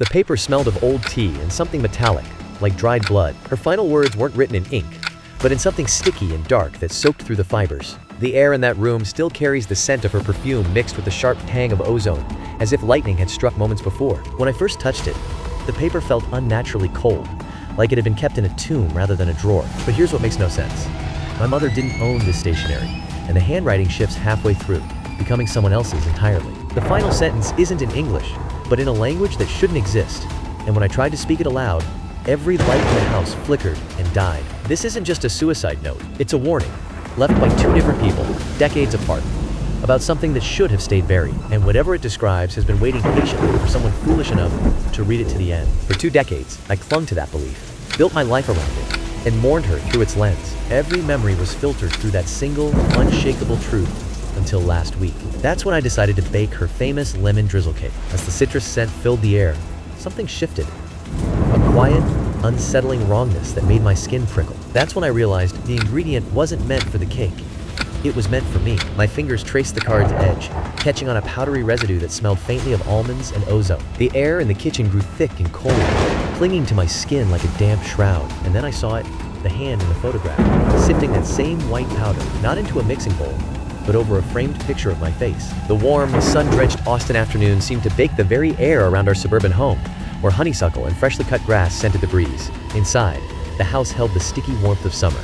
The paper smelled of old tea and something metallic, like dried blood. Her final words weren't written in ink, but in something sticky and dark that soaked through the fibers. The air in that room still carries the scent of her perfume mixed with the sharp tang of ozone, as if lightning had struck moments before. When I first touched it, the paper felt unnaturally cold, like it had been kept in a tomb rather than a drawer. But here's what makes no sense. My mother didn't own this stationery, and the handwriting shifts halfway through, becoming someone else's entirely. The final sentence isn't in English, but in a language that shouldn't exist, and when I tried to speak it aloud, every light in the house flickered and died. This isn't just a suicide note, it's a warning, left by two different people, decades apart, about something that should have stayed buried, and whatever it describes has been waiting patiently for someone foolish enough to read it to the end. For 2 decades, I clung to that belief, built my life around it, and mourned her through its lens. Every memory was filtered through that single, unshakable truth until last week. That's when I decided to bake her famous lemon drizzle cake. As the citrus scent filled the air, something shifted. A quiet, unsettling wrongness that made my skin prickle. That's when I realized the ingredient wasn't meant for the cake. It was meant for me. My fingers traced the card's edge, catching on a powdery residue that smelled faintly of almonds and ozone. The air in the kitchen grew thick and cold, clinging to my skin like a damp shroud. And then I saw it, the hand in the photograph, sifting that same white powder, not into a mixing bowl, but over a framed picture of my face. The warm, sun-drenched Austin afternoon seemed to bake the very air around our suburban home, where honeysuckle and freshly cut grass scented the breeze. Inside, the house held the sticky warmth of summer.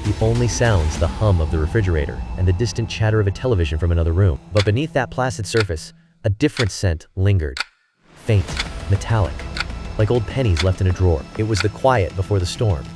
The only sounds, the hum of the refrigerator and the distant chatter of a television from another room. But beneath that placid surface, a different scent lingered. Faint, metallic, like old pennies left in a drawer. It was the quiet before the storm.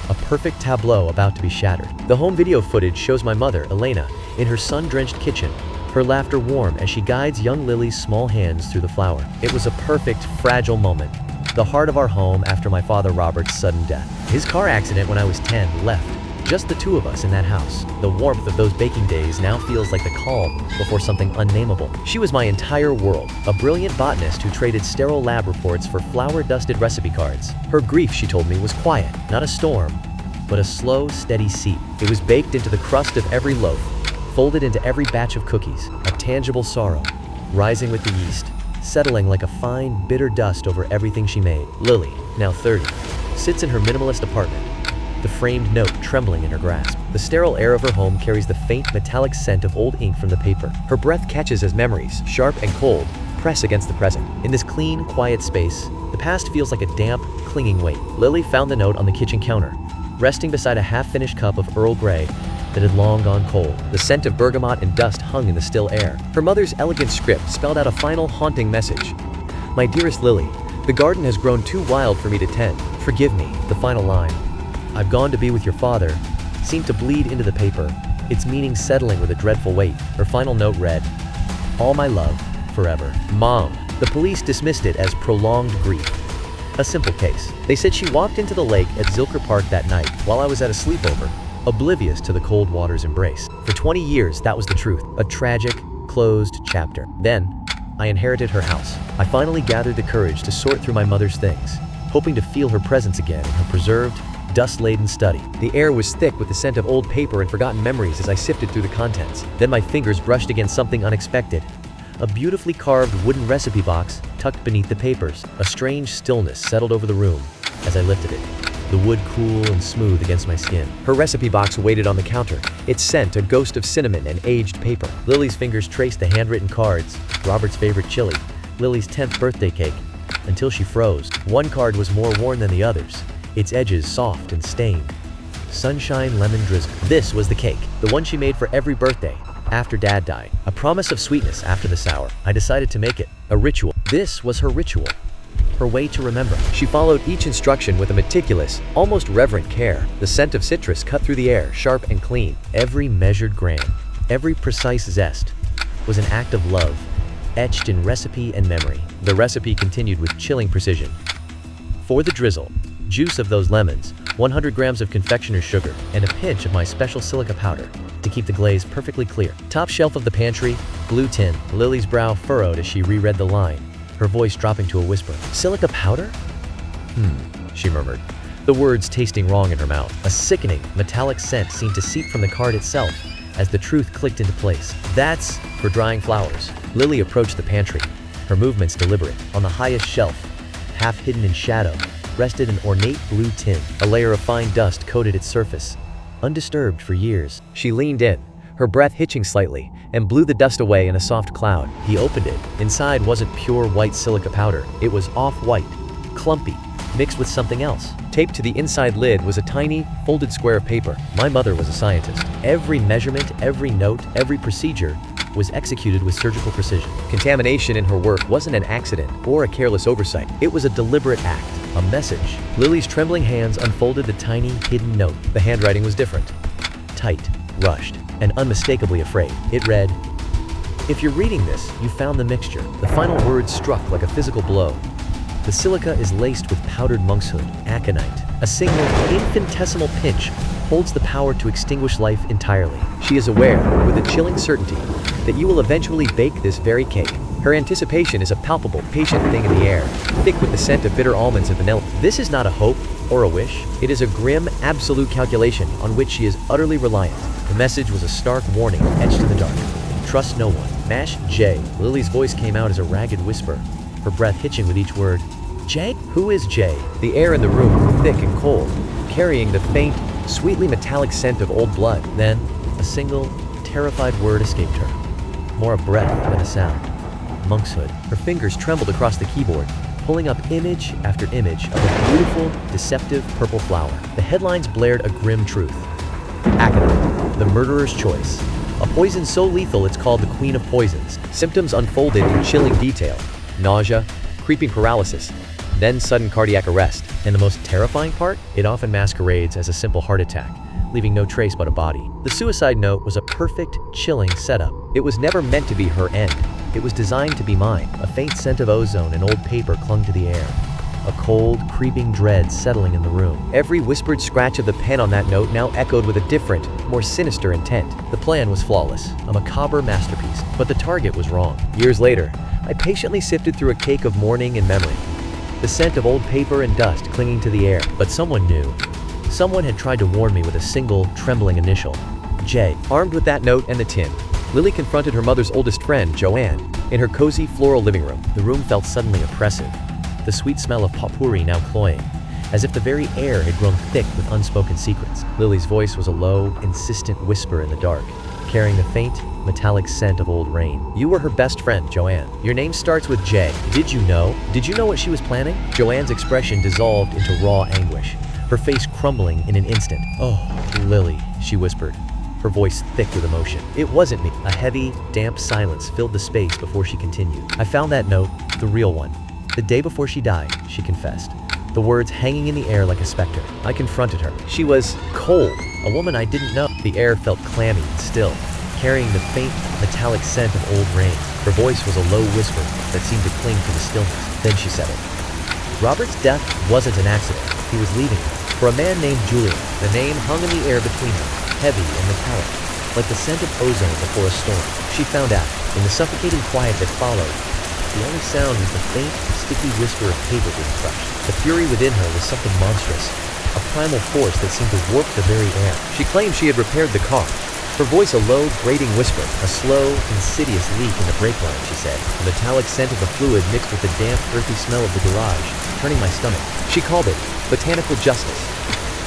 A perfect tableau about to be shattered. The home video footage shows my mother, Elena, in her sun-drenched kitchen, her laughter warm as she guides young Lily's small hands through the flour. It was a perfect, fragile moment. The heart of our home after my father Robert's sudden death. His car accident when I was 10 left just the two of us in that house. The warmth of those baking days now feels like the calm before something unnameable. She was my entire world, a brilliant botanist who traded sterile lab reports for flour-dusted recipe cards. Her grief, she told me, was quiet, not a storm, but a slow, steady seep. It was baked into the crust of every loaf, folded into every batch of cookies, a tangible sorrow, rising with the yeast, settling like a fine, bitter dust over everything she made. Lily, now 30, sits in her minimalist apartment, the framed note trembling in her grasp. The sterile air of her home carries the faint, metallic scent of old ink from the paper. Her breath catches as memories, sharp and cold, press against the present. In this clean, quiet space, the past feels like a damp, clinging weight. Lily found the note on the kitchen counter, resting beside a half-finished cup of Earl Grey that had long gone cold. The scent of bergamot and dust hung in the still air. Her mother's elegant script spelled out a final, haunting message. My dearest Lily, the garden has grown too wild for me to tend. Forgive me. The final line, I've gone to be with your father, seemed to bleed into the paper, its meaning settling with a dreadful weight. Her final note read, all my love, forever. Mom. The police dismissed it as prolonged grief. A simple case. They said she walked into the lake at Zilker Park that night while I was at a sleepover, oblivious to the cold water's embrace. For 20 years, that was the truth. A tragic, closed chapter. Then, I inherited her house. I finally gathered the courage to sort through my mother's things, hoping to feel her presence again in her preserved, dust-laden study. The air was thick with the scent of old paper and forgotten memories as I sifted through the contents. Then my fingers brushed against something unexpected. A beautifully carved wooden recipe box tucked beneath the papers. A strange stillness settled over the room as I lifted it, the wood cool and smooth against my skin. Her recipe box waited on the counter, its scent a ghost of cinnamon and aged paper. Lily's fingers traced the handwritten cards, Robert's favorite chili, Lily's 10th birthday cake, until she froze. One card was more worn than the others, its edges soft and stained. Sunshine lemon drizzle. This was the cake, the one she made for every birthday after Dad died. A promise of sweetness after the sour. I decided to make it a ritual. This was her ritual, her way to remember. She followed each instruction with a meticulous, almost reverent care. The scent of citrus cut through the air, sharp and clean. Every measured gram, every precise zest was an act of love, etched in recipe and memory. The recipe continued with chilling precision. For the drizzle, juice of those lemons, 100 grams of confectioner's sugar, and a pinch of my special silica powder to keep the glaze perfectly clear. Top shelf of the pantry, blue tin. Lily's brow furrowed as she reread the line, her voice dropping to a whisper. Silica powder? She murmured, the words tasting wrong in her mouth. A sickening, metallic scent seemed to seep from the card itself as the truth clicked into place. That's for drying flowers. Lily approached the pantry, her movements deliberate. On the highest shelf, half hidden in shadow, rested an ornate blue tin. A layer of fine dust coated its surface, undisturbed for years. She leaned in, her breath hitching slightly, and blew the dust away in a soft cloud. He opened it. Inside wasn't pure white silica powder. It was off-white, clumpy, mixed with something else. Taped to the inside lid was a tiny, folded square of paper. My mother was a scientist. Every measurement, every note, every procedure was executed with surgical precision. Contamination in her work wasn't an accident or a careless oversight. It was a deliberate act, a message. Lily's trembling hands unfolded the tiny, hidden note. The handwriting was different. Tight, rushed, and unmistakably afraid. It read, "If you're reading this, you found the mixture." The final words struck like a physical blow. The silica is laced with powdered monkshood, aconite. A single, infinitesimal pinch holds the power to extinguish life entirely. She is aware, with a chilling certainty, that you will eventually bake this very cake. Her anticipation is a palpable, patient thing in the air, thick with the scent of bitter almonds and vanilla. This is not a hope or a wish. It is a grim, absolute calculation on which she is utterly reliant. The message was a stark warning etched in the dark. Trust no one. Mash J. Lily's voice came out as a ragged whisper, her breath hitching with each word. Jay? Who is Jay? The air in the room grew thick and cold, carrying the faint, sweetly metallic scent of old blood. Then, a single, terrified word escaped her. More a breath than a sound. Monkshood. Her fingers trembled across the keyboard, pulling up image after image of a beautiful, deceptive purple flower. The headlines blared a grim truth. Aconite, the murderer's choice. A poison so lethal it's called the queen of poisons. Symptoms unfolded in chilling detail. Nausea, creeping paralysis, then sudden cardiac arrest. And the most terrifying part? It often masquerades as a simple heart attack, leaving no trace but a body. The suicide note was a perfect, chilling setup. It was never meant to be her end. It was designed to be mine. A faint scent of ozone and old paper clung to the air. A cold, creeping dread settling in the room. Every whispered scratch of the pen on that note now echoed with a different, more sinister intent. The plan was flawless, a macabre masterpiece, but the target was wrong. Years later, I patiently sifted through a cake of mourning and memory. The scent of old paper and dust clinging to the air. But someone knew. Someone had tried to warn me with a single, trembling initial. J. Armed with that note and the tin, Lily confronted her mother's oldest friend, Joanne, in her cozy, floral living room. The room felt suddenly oppressive, the sweet smell of potpourri now cloying, as if the very air had grown thick with unspoken secrets. Lily's voice was a low, insistent whisper in the dark, carrying the faint, metallic scent of old rain. You were her best friend, Joanne. Your name starts with J. Did you know? Did you know what she was planning? Joanne's expression dissolved into raw anguish, her face crumbling in an instant. Oh, Lily, she whispered, her voice thick with emotion. It wasn't me. A heavy, damp silence filled the space before she continued. I found that note, the real one, the day before she died, she confessed, the words hanging in the air like a specter. I confronted her. She was cold, a woman I didn't know. The air felt clammy and still, carrying the faint, metallic scent of old rain. Her voice was a low whisper that seemed to cling to the stillness. Then she said it. Robert's death wasn't an accident. He was leaving her for a man named Julian. The name hung in the air between them, heavy and metallic, like the scent of ozone before a storm. She found out, in the suffocating quiet that followed, the only sound was the faint, sticky whisper of paper being crushed. The fury within her was something monstrous, a primal force that seemed to warp the very air. She claimed she had repaired the car. Her voice a low, grating whisper, a slow, insidious leak in the brake line, she said. The metallic scent of the fluid mixed with the damp, earthy smell of the garage, turning my stomach. She called it botanical justice,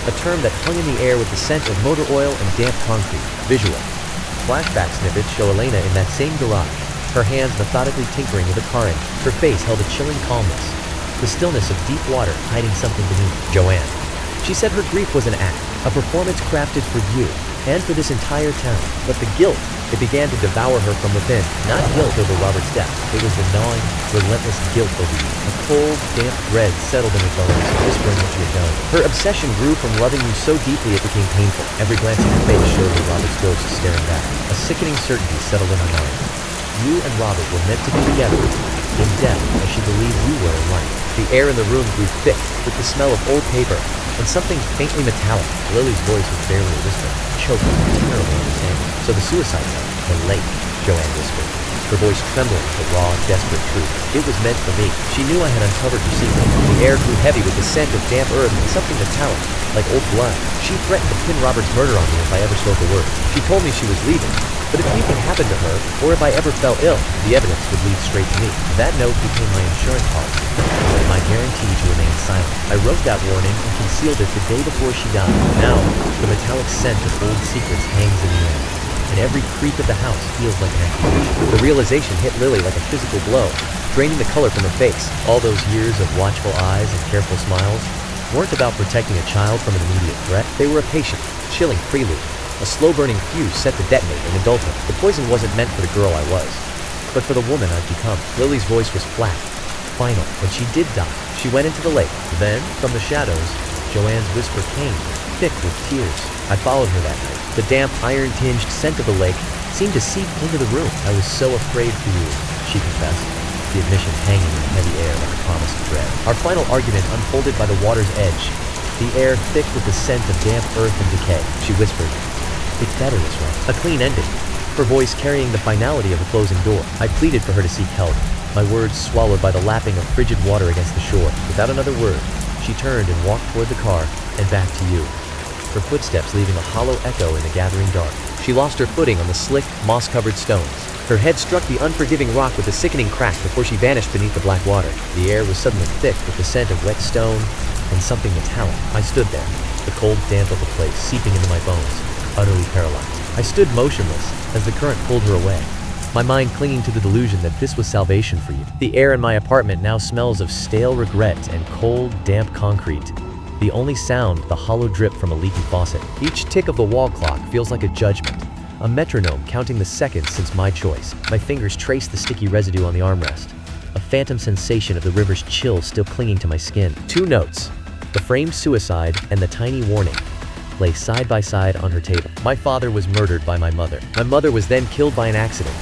a term that hung in the air with the scent of motor oil and damp concrete. Visual. Flashback snippets show Elena in that same garage, her hands methodically tinkering with a car engine. Her face held a chilling calmness, the stillness of deep water hiding something beneath. Joanne. She said her grief was an act, a performance crafted for you, and for this entire town. But the guilt, it began to devour her from within. Not guilt over Robert's death. It was the gnawing, relentless guilt over you. A cold, damp dread settled in her bones, whispering what you had done. Her obsession grew from loving you so deeply it became painful. Every glance at your face showed her Robert's ghost staring back. A sickening certainty settled in her mind. You and Robert were meant to be together, in death, as she believed you were in life. The air in the room grew thick with the smell of old paper and something faintly metallic. Lily's voice was barely a whisper, choking with terrible understanding. So the suicide note, the lake, Joanne whispered, her voice trembling with the raw, desperate truth. It was meant for me. She knew I had uncovered her secret. The air grew heavy with the scent of damp earth and something metallic, like old blood. She threatened to pin Robert's murder on me if I ever spoke a word. She told me she was leaving, But if anything happened to her, or if I ever fell ill, the evidence would lead straight to me. That note became my insurance policy, my guarantee to remain silent. I wrote that warning and concealed it the day before she died. Now, the metallic scent of old secrets hangs in the air, and every creak of the house feels like an accusation. The realization hit Lily like a physical blow, draining the color from her face. All those years of watchful eyes and careful smiles weren't about protecting a child from an immediate threat. They were a patient, chilling prelude, a slow-burning fuse set to detonate in adulthood. The poison wasn't meant for the girl I was, but for the woman I'd become. Lily's voice was flat, final, but she did die. She went into the lake. Then, from the shadows, Joanne's whisper came, thick with tears. I followed her that night. The damp, iron-tinged scent of the lake seemed to seep into the room. I was so afraid for you, she confessed, the admission hanging in the heavy air like a promise of dread. Our final argument unfolded by the water's edge, the air thick with the scent of damp earth and decay. She whispered, "It's better this way." A clean ending, her voice carrying the finality of a closing door. I pleaded for her to seek help, my words swallowed by the lapping of frigid water against the shore. Without another word, she turned and walked toward the car and back to you, her footsteps leaving a hollow echo in the gathering dark. She lost her footing on the slick, moss-covered stones. Her head struck the unforgiving rock with a sickening crack before she vanished beneath the black water. The air was suddenly thick with the scent of wet stone and something metallic. I stood there, the cold damp of the place seeping into my bones, utterly paralyzed. I stood motionless as the current pulled her away, my mind clinging to the delusion that this was salvation for you. The air in my apartment now smells of stale regret and cold, damp concrete. The only sound, the hollow drip from a leaky faucet. Each tick of the wall clock feels like a judgment, a metronome counting the seconds since my choice. My fingers trace the sticky residue on the armrest, a phantom sensation of the river's chill still clinging to my skin. Two notes, the framed suicide and the tiny warning, lay side by side on her table. My father was murdered by my mother. My mother was then killed by an accident,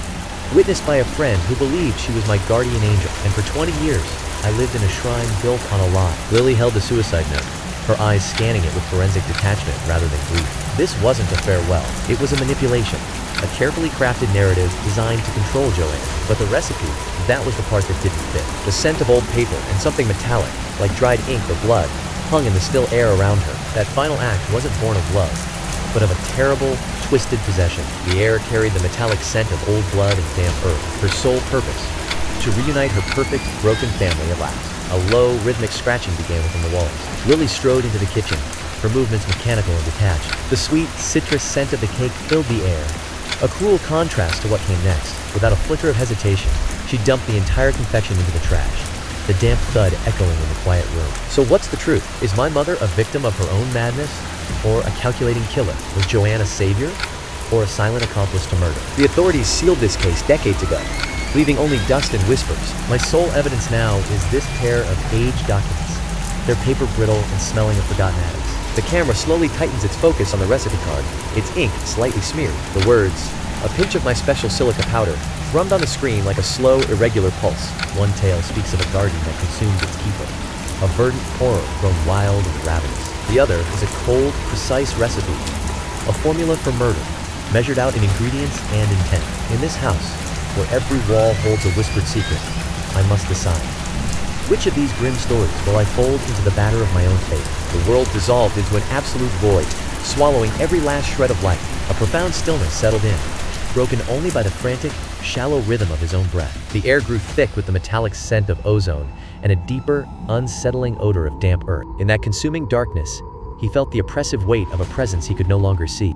witnessed by a friend who believed she was my guardian angel. And for 20 years, I lived in a shrine built on a lie. Lily held the suicide note, her eyes scanning it with forensic detachment rather than grief. This wasn't a farewell. It was a manipulation, a carefully crafted narrative designed to control Joanne. But the recipe, that was the part that didn't fit. The scent of old paper and something metallic, like dried ink or blood, hung in the still air around her. That final act wasn't born of love, but of a terrible, twisted possession. The air carried the metallic scent of old blood and damp earth. Her sole purpose, to reunite her perfect, broken family at last. A low, rhythmic scratching began within the walls. Lily strode into the kitchen, her movements mechanical and detached. The sweet, citrus scent of the cake filled the air, a cruel contrast to what came next. Without a flicker of hesitation, she dumped the entire confection into the trash, the damp thud echoing in the quiet room. So what's the truth? Is my mother a victim of her own madness, or a calculating killer? Was Joanne a savior, or a silent accomplice to murder? The authorities sealed this case decades ago, leaving only dust and whispers. My sole evidence now is this pair of aged documents, their paper brittle and smelling of forgotten atoms. The camera slowly tightens its focus on the recipe card, its ink slightly smeared. The words, "A pinch of my special silica powder," thrummed on the screen like a slow, irregular pulse. One tale speaks of a garden that consumes its keeper, a verdant horror grown wild and ravenous. The other is a cold, precise recipe, a formula for murder, measured out in ingredients and intent. In this house, where every wall holds a whispered secret, I must decide. Which of these grim stories will I fold into the batter of my own fate? The world dissolved into an absolute void, swallowing every last shred of life. A profound stillness settled in, broken only by the frantic, shallow rhythm of his own breath. The air grew thick with the metallic scent of ozone and a deeper, unsettling odor of damp earth. In that consuming darkness, he felt the oppressive weight of a presence he could no longer see.